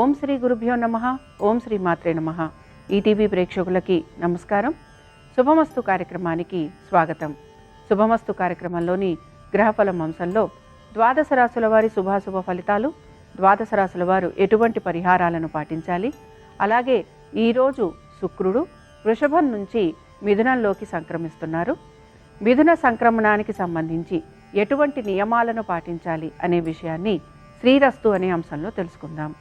ఓం శ్రీ గురుభ్యో నమః. ఓం శ్రీ మాత్రే నమః. ఈటీవీ ప్రేక్షకులకి నమస్కారం. శుభమస్తు కార్యక్రమానికి స్వాగతం. శుభమస్తు కార్యక్రమంలోని గ్రహఫలం అంశంలో ద్వాదశ రాశుల వారి శుభాశుభ ఫలితాలు, ద్వాదశ రాశుల వారు ఎటువంటి పరిహారాలను పాటించాలి, అలాగే ఈరోజు శుక్రుడు వృషభం నుంచి మిథునంలోకి సంక్రమిస్తున్నారు. మిథున సంక్రమణానికి సంబంధించి ఎటువంటి నియమాలను పాటించాలి అనే విషయాన్ని శ్రీరస్తు అనే అంశంలో తెలుసుకుందాం.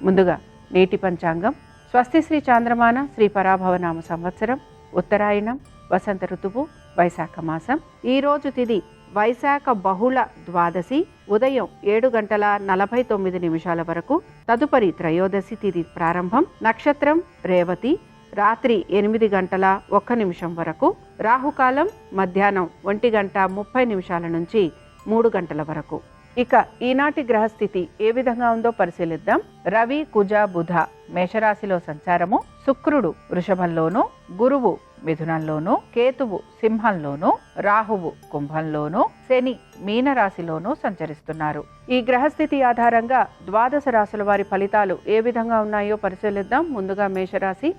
ముందుగా నేటి పంచాంగం. స్వస్తి శ్రీ చాంద్రమాన శ్రీ పరాభవనామ సంవత్సరం, ఉత్తరాయణం, వసంత ఋతువు, వైశాఖ మాసం. ఈరోజు తిథి వైశాఖ బహుళ ద్వాదశి, ఉదయం 7:49 వరకు. తదుపరి త్రయోదశి తిథి ప్రారంభం. నక్షత్రం రేవతి, రాత్రి 8:01 వరకు. రాహుకాలం మధ్యాహ్నం 1:30 నుంచి 3 గంటల వరకు. ఇక ఈనాటి గ్రహస్థితి ఏ విధంగా ఉందో పరిశీలిద్దాం. రవి, కుజ, బుధ మేషరాశిలో సంచారము, శుక్రుడు వృషభంలోనూ, గురువు మిథునంలోనూ, కేతువు సింహంలోనూ, రాహువు కుంభంలోనూ, శని మీనరాశిలోనూ సంచరిస్తున్నారు. ఈ గ్రహస్థితి ఆధారంగా ద్వాదశ రాశుల వారి ఫలితాలు ఏ విధంగా ఉన్నాయో పరిశీలిద్దాం. ముందుగా మేషరాశి.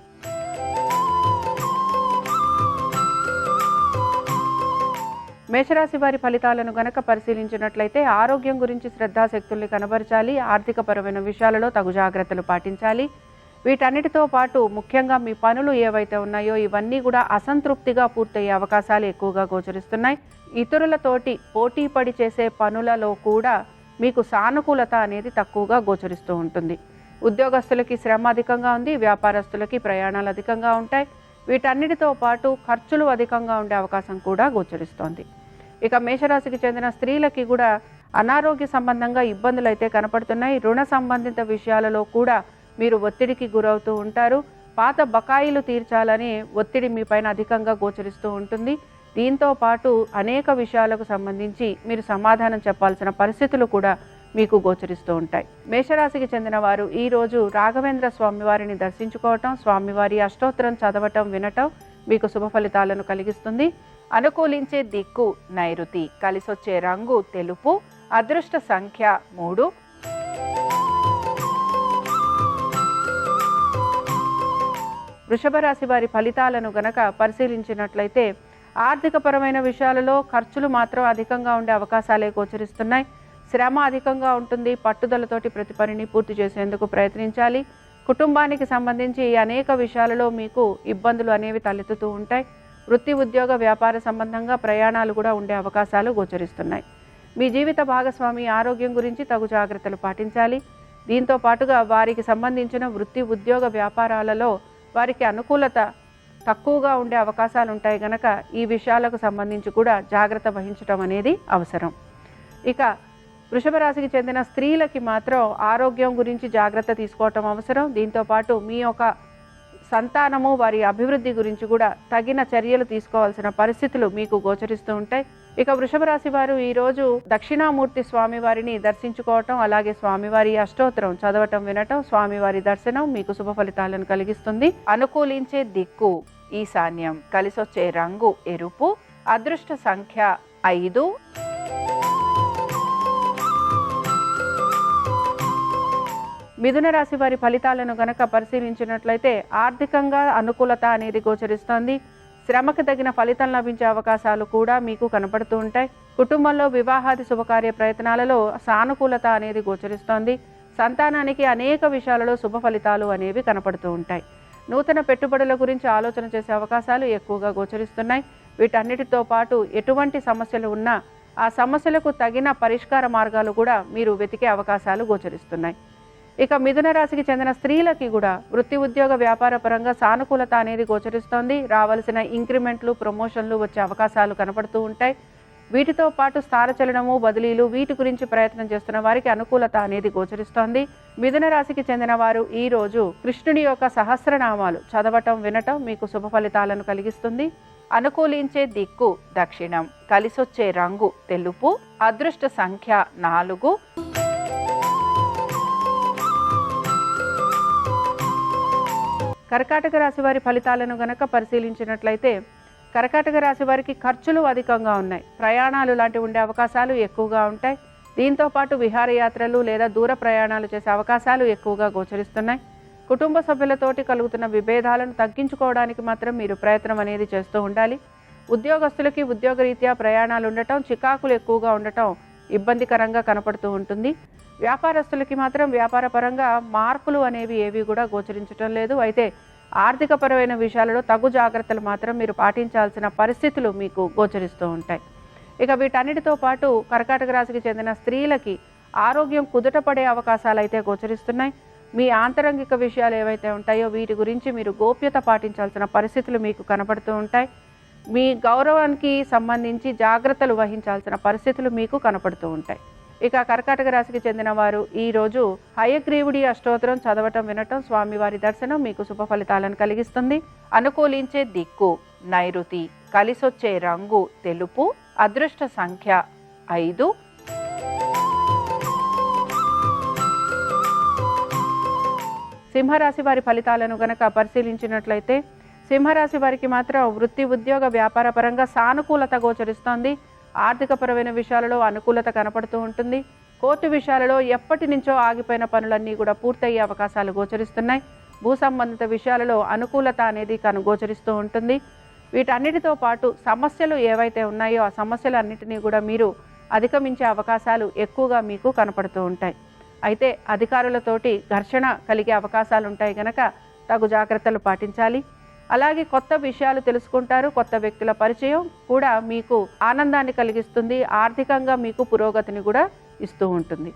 మేషరాశి వారి ఫలితాలను గనక పరిశీలించినట్లయితే ఆరోగ్యం గురించి శ్రద్ధాశక్తుల్ని కనబరచాలి. ఆర్థికపరమైన విషయాలలో తగు జాగ్రత్తలు పాటించాలి. వీటన్నిటితో పాటు ముఖ్యంగా మీ పనులు ఏవైతే ఉన్నాయో ఇవన్నీ కూడా అసంతృప్తిగా పూర్తయ్యే అవకాశాలు ఎక్కువగా గోచరిస్తున్నాయి. ఇతరులతోటి పోటీ పడి చేసే పనులలో కూడా మీకు సానుకూలత అనేది తక్కువగా గోచరిస్తూ ఉంటుంది. ఉద్యోగస్తులకి శ్రమ అధికంగా ఉంది, వ్యాపారస్తులకి ప్రయాణాలు అధికంగా ఉంటాయి. వీటన్నిటితో పాటు ఖర్చులు అధికంగా ఉండే అవకాశం కూడా గోచరిస్తోంది. ఇక మేషరాశికి చెందిన స్త్రీలకి కూడా అనారోగ్య సంబంధంగా ఇబ్బందులు అయితే కనపడుతున్నాయి. రుణ సంబంధిత విషయాలలో కూడా మీరు ఒత్తిడికి గురవుతూ ఉంటారు. పాత బకాయిలు తీర్చాలని ఒత్తిడి మీ పైన అధికంగా గోచరిస్తూ ఉంటుంది. దీంతో పాటు అనేక విషయాలకు సంబంధించి మీరు సమాధానం చెప్పాల్సిన పరిస్థితులు కూడా మీకు గోచరిస్తూ ఉంటాయి. మేషరాశికి చెందిన వారు ఈరోజు రాఘవేంద్ర స్వామివారిని దర్శించుకోవటం, స్వామివారి అష్టోత్తరం చదవటం, వినటం మీకు శుభ ఫలితాలను కలిగిస్తుంది. అనుకూలించే దిక్కు నైరుతి, కలిసొచ్చే రంగు తెలుపు, అదృష్ట సంఖ్య 3. వృషభ రాశి వారి ఫలితాలను గనక పరిశీలించినట్లయితే ఆర్థికపరమైన విషయాలలో ఖర్చులు మాత్రం అధికంగా ఉండే అవకాశాలే గోచరిస్తున్నాయి. శ్రమ అధికంగా ఉంటుంది. పట్టుదలతోటి ప్రతి పనిని పూర్తి చేసేందుకు ప్రయత్నించాలి. కుటుంబానికి సంబంధించి అనేక విషయాలలో మీకు ఇబ్బందులు అనేవి తలెత్తుతూ ఉంటాయి. వృత్తి, ఉద్యోగ, వ్యాపార సంబంధంగా ప్రయాణాలు కూడా ఉండే అవకాశాలు గోచరిస్తున్నాయి. మీ జీవిత భాగస్వామి ఆరోగ్యం గురించి తగు జాగ్రత్తలు పాటించాలి. దీంతో పాటుగా వారికి సంబంధించిన వృత్తి, ఉద్యోగ, వ్యాపారాలలో వారికి అనుకూలత తక్కువగా ఉండే అవకాశాలు ఉంటాయి కనుక ఈ విషయాలకు సంబంధించి కూడా జాగ్రత్త వహించడం అనేది అవసరం. ఇక వృషభ రాశికి చెందిన స్త్రీలకి మాత్రం ఆరోగ్యం గురించి జాగ్రత్త తీసుకోవటం అవసరం. దీంతోపాటు మీ యొక్క సంతానము, వారి అభివృద్ధి గురించి కూడా తగిన చర్యలు తీసుకోవాల్సిన పరిస్థితులు మీకు గోచరిస్తూ ఉంటాయి. ఇక వృషభ రాశి వారు ఈరోజు దక్షిణామూర్తి స్వామివారిని దర్శించుకోవటం, అలాగే స్వామివారి అష్టోత్తరం చదవటం, వినటం, స్వామివారి దర్శనం మీకు శుభ ఫలితాలను కలిగిస్తుంది. అనుకూలించే దిక్కు ఈశాన్యం, కలిసొచ్చే రంగు ఎరుపు, అదృష్ట సంఖ్య 5. మిథున రాశి వారి ఫలితాలను గనక పరిశీలించినట్లయితే ఆర్థికంగా అనుకూలత అనేది గోచరిస్తోంది. శ్రమకు తగిన ఫలితం లభించే అవకాశాలు కూడా మీకు కనపడుతూ ఉంటాయి. కుటుంబంలో వివాహాది శుభకార్య ప్రయత్నాలలో సానుకూలత అనేది గోచరిస్తోంది. సంతానానికి అనేక విషయాలలో శుభ ఫలితాలు అనేవి కనపడుతూ ఉంటాయి. నూతన పెట్టుబడుల గురించి ఆలోచన చేసే అవకాశాలు ఎక్కువగా గోచరిస్తున్నాయి. వీటన్నిటితో పాటు ఎటువంటి సమస్యలు ఉన్నా ఆ సమస్యలకు తగిన పరిష్కార మార్గాలు కూడా మీరు వెతికే అవకాశాలు గోచరిస్తున్నాయి. ఇక మిథున రాశికి చెందిన స్త్రీలకి కూడా వృత్తి, ఉద్యోగ, వ్యాపార పరంగా సానుకూలత అనేది గోచరిస్తోంది. రావాల్సిన ఇంక్రిమెంట్లు, ప్రమోషన్లు వచ్చే అవకాశాలు కనపడుతూ ఉంటాయి. వీటితో పాటు స్థానచలనము, బదిలీలు వీటి గురించి ప్రయత్నం చేస్తున్న వారికి అనుకూలత అనేది గోచరిస్తోంది. మిథున రాశికి చెందిన వారు ఈరోజు కృష్ణుడి యొక్క సహస్రనామాలు చదవటం, వినటం మీకు శుభ ఫలితాలను కలిగిస్తుంది. అనుకూలించే దిక్కు దక్షిణం, కలిసొచ్చే రంగు తెలుపు, అదృష్ట సంఖ్య 4. కర్కాటక రాశి వారి ఫలితాలను గనక పరిశీలించినట్లయితే కర్కాటక రాశి వారికి ఖర్చులు అధికంగా ఉన్నాయి. ప్రయాణాలు లాంటివి ఉండే అవకాశాలు ఎక్కువగా ఉంటాయి. దీంతోపాటు విహారయాత్రలు లేదా దూర ప్రయాణాలు చేసే అవకాశాలు ఎక్కువగా గోచరిస్తున్నాయి. కుటుంబ సభ్యులతోటి కలుగుతున్న విభేదాలను తగ్గించుకోవడానికి మాత్రం మీరు ప్రయత్నం అనేది చేస్తూ ఉండాలి. ఉద్యోగస్తులకి ఉద్యోగరీత్యా ప్రయాణాలు ఉండటం, చికాకులు ఎక్కువగా ఉండటం ఇబ్బందికరంగా కనపడుతూ ఉంటుంది. వ్యాపారస్తులకి మాత్రం వ్యాపారపరంగా మార్పులు అనేవి ఏవి కూడా గోచరించడం లేదు. అయితే ఆర్థికపరమైన విషయాలలో తగు జాగ్రత్తలు మాత్రం మీరు పాటించాల్సిన పరిస్థితులు మీకు గోచరిస్తూ ఉంటాయి. ఇక వీటన్నిటితో పాటు కర్కాటక రాశికి చెందిన స్త్రీలకి ఆరోగ్యం కుదుటపడే అవకాశాలు అయితే గోచరిస్తున్నాయి. మీ ఆంతరంగిక విషయాలు ఏవైతే ఉంటాయో వీటి గురించి మీరు గోప్యత పాటించాల్సిన పరిస్థితులు మీకు కనపడుతూ ఉంటాయి. మీ గౌరవానికి సంబంధించి జాగ్రత్తలు వహించాల్సిన పరిస్థితులు మీకు కనపడుతూ ఉంటాయి. ఇక కర్కాటక రాశికి చెందిన వారు ఈరోజు హయగ్రీవుడి అష్టోత్తరం చదవటం, వినటం, స్వామివారి దర్శనం మీకు శుభ ఫలితాలను కలిగిస్తుంది. అనుకూలించే దిక్కు నైరుతి, కలిసొచ్చే రంగు తెలుపు, అదృష్ట సంఖ్య 5. సింహరాశి వారి ఫలితాలను గనక పరిశీలించినట్లయితే సింహరాశి వారికి మాత్రం వృత్తి, ఉద్యోగ, వ్యాపార పరంగా సానుకూలత గోచరిస్తోంది. ఆర్థికపరమైన విషయాలలో అనుకూలత కనపడుతూ ఉంటుంది. కోర్టు విషయాలలో ఎప్పటి నుంచో ఆగిపోయిన పనులన్నీ కూడా పూర్తయ్యే అవకాశాలు గోచరిస్తున్నాయి. భూ సంబంధిత విషయాలలో అనుకూలత అనేది గోచరిస్తూ ఉంటుంది. వీటన్నిటితో పాటు సమస్యలు ఏవైతే ఉన్నాయో ఆ సమస్యలన్నిటినీ కూడా మీరు అధిగమించే అవకాశాలు ఎక్కువగా మీకు కనపడుతూ ఉంటాయి. అయితే అధికారులతోటి ఘర్షణ కలిగే అవకాశాలు ఉంటాయి కనుక తగు జాగ్రత్తలు పాటించాలి. అలాగే కొత్త విషయాలు తెలుసుకుంటారు. కొత్త వ్యక్తుల పరిచయం కూడా మీకు ఆనందాన్ని కలిగిస్తుంది. ఆర్థికంగా మీకు పురోగతిని కూడా ఇస్తూ ఉంటుంది.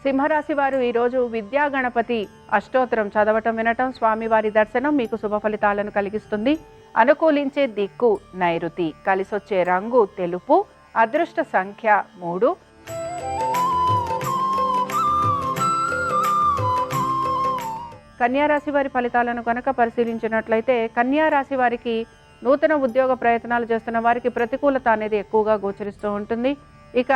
సింహరాశి వారు ఈరోజు విద్యా గణపతి అష్టోత్తరం చదవటం, వినటం, స్వామివారి దర్శనం మీకు శుభ ఫలితాలను కలిగిస్తుంది. అనుకూలించే దిక్కు నైరుతి, కలిసొచ్చే రంగు తెలుపు, అదృష్ట సంఖ్య 3. కన్యారాశి వారి ఫలితాలను కనుక పరిశీలించినట్లయితే కన్యారాశి వారికి నూతన ఉద్యోగ ప్రయత్నాలు చేస్తున్న వారికి ప్రతికూలత అనేది ఎక్కువగా గోచరిస్తూ ఉంటుంది. ఇక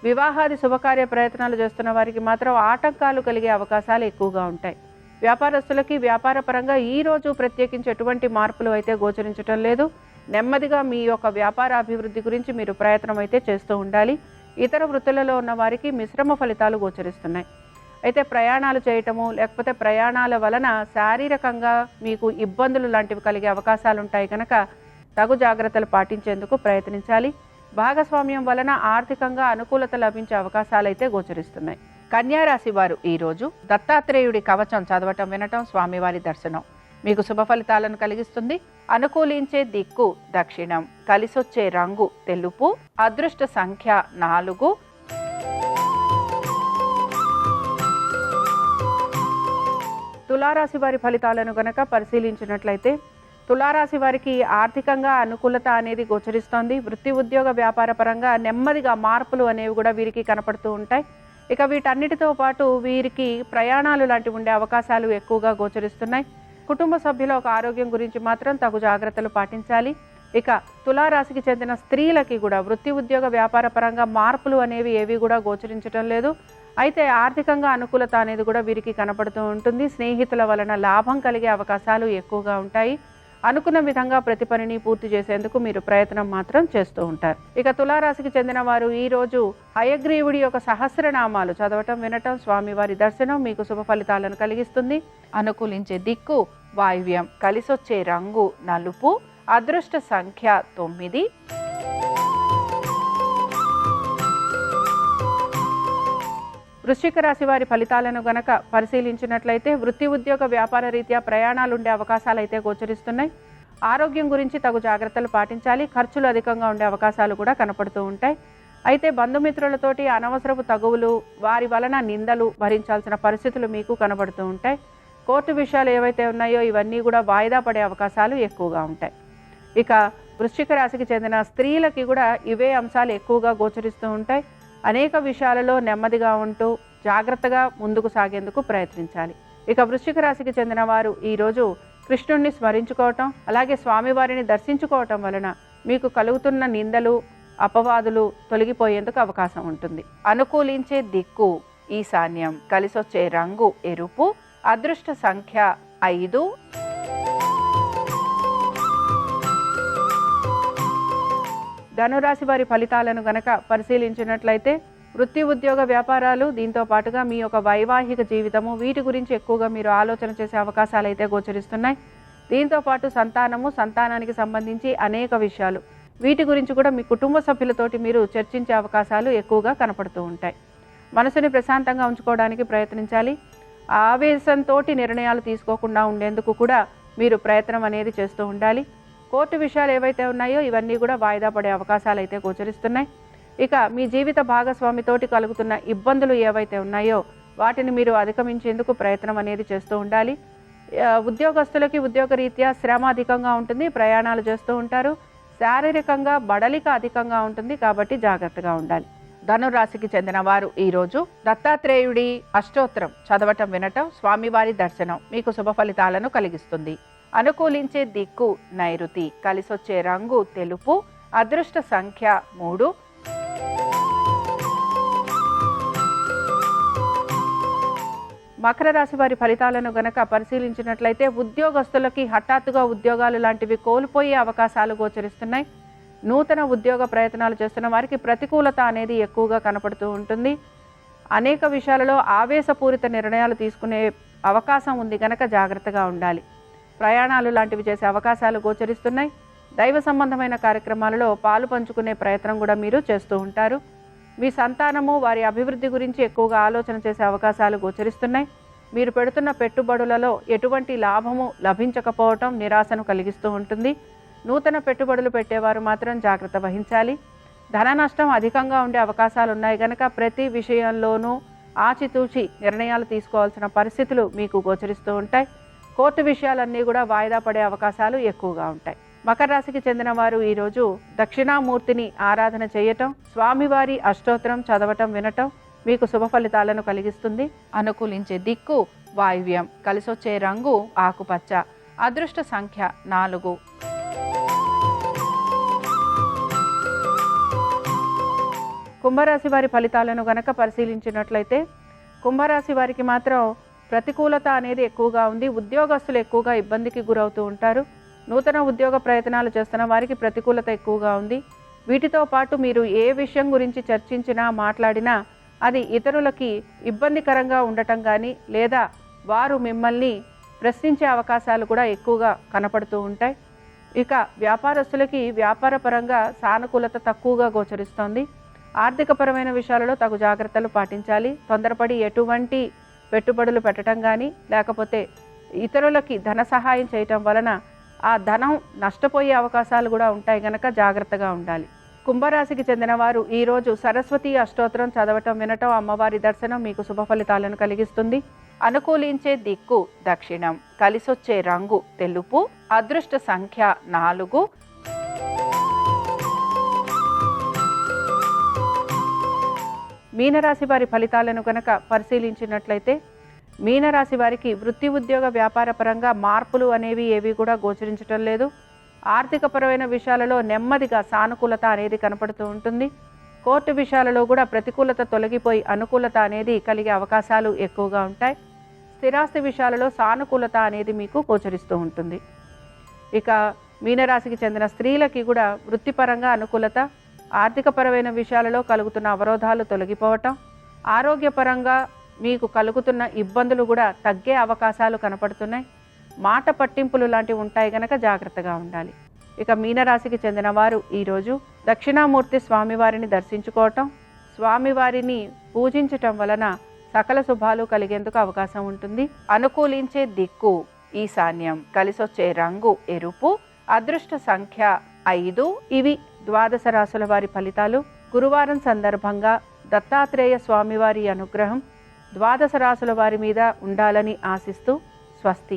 వివాహాది శుభకార్య ప్రయత్నాలు చేస్తున్న వారికి మాత్రం ఆటంకాలు కలిగే అవకాశాలు ఎక్కువగా ఉంటాయి. వ్యాపారస్తులకి వ్యాపార పరంగా ఈరోజు ప్రత్యేకించి ఎటువంటి మార్పులు అయితే గోచరించడం లేదు. నెమ్మదిగా మీ యొక్క వ్యాపార అభివృద్ధి గురించి మీరు ప్రయత్నం అయితే చేస్తూ ఉండాలి. ఇతర వృత్తులలో ఉన్న వారికి మిశ్రమ ఫలితాలు గోచరిస్తున్నాయి. అయితే ప్రయాణాలు చేయటము లేకపోతే ప్రయాణాల వలన శారీరకంగా మీకు ఇబ్బందులు లాంటివి కలిగే అవకాశాలు ఉంటాయి కనుక తగు జాగ్రత్తలు పాటించేందుకు ప్రయత్నించాలి. భాగస్వామ్యం వలన ఆర్థికంగా అనుకూలత లభించే అవకాశాలు అయితే గోచరిస్తున్నాయి. కన్యారాశి వారు ఈరోజు దత్తాత్రేయుడి కవచం చదవటం, వినటం, స్వామివారి దర్శనం మీకు శుభ ఫలితాలను కలిగిస్తుంది. అనుకూలించే దిక్కు దక్షిణం, కలిసొచ్చే రంగు తెలుపు, అదృష్ట సంఖ్య 4. తులారాశి వారి ఫలితాలను గనక పరిశీలించినట్లయితే తులారాశి వారికి ఆర్థికంగా అనుకూలత అనేది గోచరిస్తోంది. వృత్తి, ఉద్యోగ, వ్యాపార పరంగా నెమ్మదిగా మార్పులు అనేవి కూడా వీరికి కనపడుతూ ఉంటాయి. ఇక వీటన్నిటితో పాటు వీరికి ప్రయాణాలు లాంటివి ఉండే అవకాశాలు ఎక్కువగా గోచరిస్తున్నాయి. కుటుంబ సభ్యుల ఒక ఆరోగ్యం గురించి మాత్రం తగు జాగ్రత్తలు పాటించాలి. ఇక తులారాశికి చెందిన స్త్రీలకి కూడా వృత్తి, ఉద్యోగ, వ్యాపార పరంగా మార్పులు అనేవి ఏవి కూడా గోచరించడం లేదు. అయితే ఆర్థికంగా అనుకూలత అనేది కూడా వీరికి కనపడుతూ ఉంటుంది. స్నేహితుల వలన లాభం కలిగే అవకాశాలు ఎక్కువగా ఉంటాయి. అనుకున్న విధంగా ప్రతి పనిని పూర్తి చేసేందుకు మీరు ప్రయత్నం మాత్రం చేస్తూ ఉంటారు. ఇక తులారాశికి చెందిన వారు ఈరోజు హయగ్రీవుడి యొక్క సహస్రనామాలు చదవటం, వినటం, స్వామివారి దర్శనం మీకు శుభ ఫలితాలను కలిగిస్తుంది. అనుకూలించే దిక్కు వాయువ్యం, కలిసొచ్చే రంగు నలుపు, అదృష్ట సంఖ్య 9. వృశ్చిక రాశి వారి ఫలితాలను గనక పరిశీలించినట్లయితే వృత్తి, ఉద్యోగ, వ్యాపార రీత్యా ప్రయాణాలు ఉండే అవకాశాలు అయితే గోచరిస్తున్నాయి. ఆరోగ్యం గురించి తగు జాగ్రత్తలు పాటించాలి. ఖర్చులు అధికంగా ఉండే అవకాశాలు కూడా కనపడుతూ ఉంటాయి. అయితే బంధుమిత్రులతోటి అనవసరపు తగువులు, వారి వలన నిందలు భరించాల్సిన పరిస్థితులు మీకు కనబడుతూ ఉంటాయి. కోర్టు విషయాలు ఏవైతే ఉన్నాయో ఇవన్నీ కూడా వాయిదా పడే అవకాశాలు ఎక్కువగా ఉంటాయి. ఇక వృశ్చిక రాశికి చెందిన స్త్రీలకి కూడా ఇవే అంశాలు ఎక్కువగా గోచరిస్తూ ఉంటాయి. అనేక విషయాలలో నెమ్మదిగా ఉంటూ జాగ్రత్తగా ముందుకు సాగేందుకు ప్రయత్నించాలి. ఇక వృశ్చిక రాశికి చెందిన వారు ఈరోజు కృష్ణుణ్ణి స్మరించుకోవటం, అలాగే స్వామివారిని దర్శించుకోవటం వలన మీకు కలుగుతున్న నిందలు, అపవాదులు తొలగిపోయేందుకు అవకాశం ఉంటుంది. అనుకూలించే దిక్కు ఈశాన్యం, కలిసొచ్చే రంగు ఎరుపు, అదృష్ట సంఖ్య 5. ధనురాశి వారి ఫలితాలను గనక పరిశీలించినట్లయితే వృత్తి, ఉద్యోగ, వ్యాపారాలు, దీంతో పాటుగా మీ యొక్క వైవాహిక జీవితము, వీటి గురించి ఎక్కువగా మీరు ఆలోచన చేసే అవకాశాలు అయితే గోచరిస్తున్నాయి. దీంతో పాటు సంతానము, సంతానానికి సంబంధించి అనేక విషయాలు, వీటి గురించి కూడా మీ కుటుంబ సభ్యులతోటి మీరు చర్చించే అవకాశాలు ఎక్కువగా కనపడుతూ ఉంటాయి. మనసుని ప్రశాంతంగా ఉంచుకోవడానికి ప్రయత్నించాలి. ఆవేశంతో నిర్ణయాలు తీసుకోకుండా ఉండేందుకు కూడా మీరు ప్రయత్నం అనేది చేస్తూ ఉండాలి. కోర్టు విషయాలు ఏవైతే ఉన్నాయో ఇవన్నీ కూడా వాయిదా పడే అవకాశాలు అయితే గోచరిస్తున్నాయి. ఇక మీ జీవిత భాగస్వామితోటి కలుగుతున్న ఇబ్బందులు ఏవైతే ఉన్నాయో వాటిని మీరు అధిగమించేందుకు ప్రయత్నం అనేది చేస్తూ ఉండాలి. ఉద్యోగస్తులకి ఉద్యోగరీత్యా శ్రమ అధికంగా ఉంటుంది, ప్రయాణాలు చేస్తూ ఉంటారు. శారీరకంగా బడలిక అధికంగా ఉంటుంది, కాబట్టి జాగ్రత్తగా ఉండాలి. ధనురాశికి చెందిన వారు ఈరోజు దత్తాత్రేయుడి అష్టోత్తరం చదవటం, వినటం, స్వామివారి దర్శనం మీకు శుభ ఫలితాలను కలిగిస్తుంది. అనుకూలించే దిక్కు నైరుతి, కలిసొచ్చే రంగు తెలుపు, అదృష్ట సంఖ్య 3. మకర రాశి వారి ఫలితాలను గనక పరిశీలించినట్లయితే ఉద్యోగస్తులకి హఠాత్తుగా ఉద్యోగాలు లాంటివి కోల్పోయే అవకాశాలు గోచరిస్తున్నాయి. నూతన ఉద్యోగ ప్రయత్నాలు చేస్తున్న వారికి ప్రతికూలత అనేది ఎక్కువగా కనపడుతూ ఉంటుంది. అనేక విషయాలలో ఆవేశపూరిత నిర్ణయాలు తీసుకునే అవకాశం ఉంది కనుక జాగ్రత్తగా ఉండాలి. ప్రయాణాలు లాంటివి చేసే అవకాశాలు గోచరిస్తున్నాయి. దైవ సంబంధమైన కార్యక్రమాలలో పాలు పంచుకునే ప్రయత్నం కూడా మీరు చేస్తూ ఉంటారు. మీ సంతానము, వారి అభివృద్ధి గురించి ఎక్కువగా ఆలోచన చేసే అవకాశాలు గోచరిస్తున్నాయి. మీరు పెడుతున్న పెట్టుబడులలో ఎటువంటి లాభము లభించకపోవటం నిరాశను కలిగిస్తూ ఉంటుంది. నూతన పెట్టుబడులు పెట్టేవారు మాత్రం జాగ్రత్త వహించాలి. ధన నష్టం అధికంగా ఉండే అవకాశాలు ఉన్నాయి కనుక ప్రతి విషయంలోనూ ఆచితూచి నిర్ణయాలు తీసుకోవాల్సిన పరిస్థితులు మీకు గోచరిస్తూ ఉంటాయి. కోర్టు విషయాలన్నీ కూడా వాయిదా పడే అవకాశాలు ఎక్కువగా ఉంటాయి. మకర రాశికి చెందిన వారు ఈరోజు దక్షిణామూర్తిని ఆరాధన చేయటం, స్వామివారి అష్టోత్తరం చదవటం, వినటం మీకు శుభ ఫలితాలను కలిగిస్తుంది. అనుకూలించే దిక్కు వాయువ్యం, కలిసొచ్చే రంగు ఆకుపచ్చ, అదృష్ట సంఖ్య 4. కుంభరాశి వారి ఫలితాలను గనక పరిశీలించినట్లయితే కుంభరాశి వారికి మాత్రం ప్రతికూలత అనేది ఎక్కువగా ఉంది. ఉద్యోగస్తులు ఎక్కువగా ఇబ్బందికి గురవుతూ ఉంటారు. నూతన ఉద్యోగ ప్రయత్నాలు చేస్తున్న వారికి ప్రతికూలత ఎక్కువగా ఉంది. వీటితో పాటు మీరు ఏ విషయం గురించి చర్చించినా, మాట్లాడినా అది ఇతరులకి ఇబ్బందికరంగా ఉండటం కానీ, లేదా వారు మిమ్మల్ని ప్రశ్నించే అవకాశాలు కూడా ఎక్కువగా కనపడుతూ ఉంటాయి. ఇక వ్యాపారస్తులకి వ్యాపారపరంగా సానుకూలత తక్కువగా గోచరిస్తోంది. ఆర్థికపరమైన విషయాలలో తగు జాగ్రత్తలు పాటించాలి. తొందరపడి ఎటువంటి పెట్టుబడులు పెట్టడం కానీ, లేకపోతే ఇతరులకి ధన సహాయం చేయటం వలన ఆ ధనం నష్టపోయే అవకాశాలు కూడా ఉంటాయి కనుక జాగ్రత్తగా ఉండాలి. కుంభరాశికి చెందిన వారు ఈరోజు సరస్వతి అష్టోత్తరం చదవటం, వినటం, అమ్మవారి దర్శనం మీకు శుభ ఫలితాలను కలిగిస్తుంది. అనుకూలించే దిక్కు దక్షిణం, కలిసొచ్చే రంగు తెలుపు, అదృష్ట సంఖ్య 4. మీనరాశి వారి ఫలితాలను కనుక పరిశీలించినట్లయితే మీనరాశి వారికి వృత్తి, ఉద్యోగ, వ్యాపార పరంగా మార్పులు అనేవి ఏవి కూడా గోచరించటం లేదు. ఆర్థికపరమైన విషయాలలో నెమ్మదిగా సానుకూలత అనేది కనపడుతూ ఉంటుంది. కోర్టు విషయాలలో కూడా ప్రతికూలత తొలగిపోయి అనుకూలత అనేది కలిగే అవకాశాలు ఎక్కువగా ఉంటాయి. స్థిరాస్తి విషయాలలో సానుకూలత అనేది మీకు గోచరిస్తూ ఉంటుంది. ఇక మీనరాశికి చెందిన స్త్రీలకి కూడా వృత్తిపరంగా అనుకూలత, ఆర్థికపరమైన విషయాలలో కలుగుతున్న అవరోధాలు తొలగిపోవటం, ఆరోగ్యపరంగా మీకు కలుగుతున్న ఇబ్బందులు కూడా తగ్గే అవకాశాలు కనపడుతున్నాయి. మాట పట్టింపులు లాంటివి ఉంటాయి కనుక జాగ్రత్తగా ఉండాలి. ఇక మీనరాశికి చెందిన వారు ఈరోజు దక్షిణామూర్తి స్వామివారిని దర్శించుకోవటం, స్వామివారిని పూజించటం వలన సకల శుభాలు కలిగేందుకు అవకాశం ఉంటుంది. అనుకూలించే దిక్కు ఈశాన్యం, కలిసొచ్చే రంగు ఎరుపు, అదృష్ట సంఖ్య 5. ఇవి ద్వాదశ రాశుల వారి ఫలితాలు. గురువారం సందర్భంగా దత్తాత్రేయ స్వామివారి అనుగ్రహం ద్వాదశ రాశుల వారి మీద ఉండాలని ఆశిస్తూ స్వస్తి.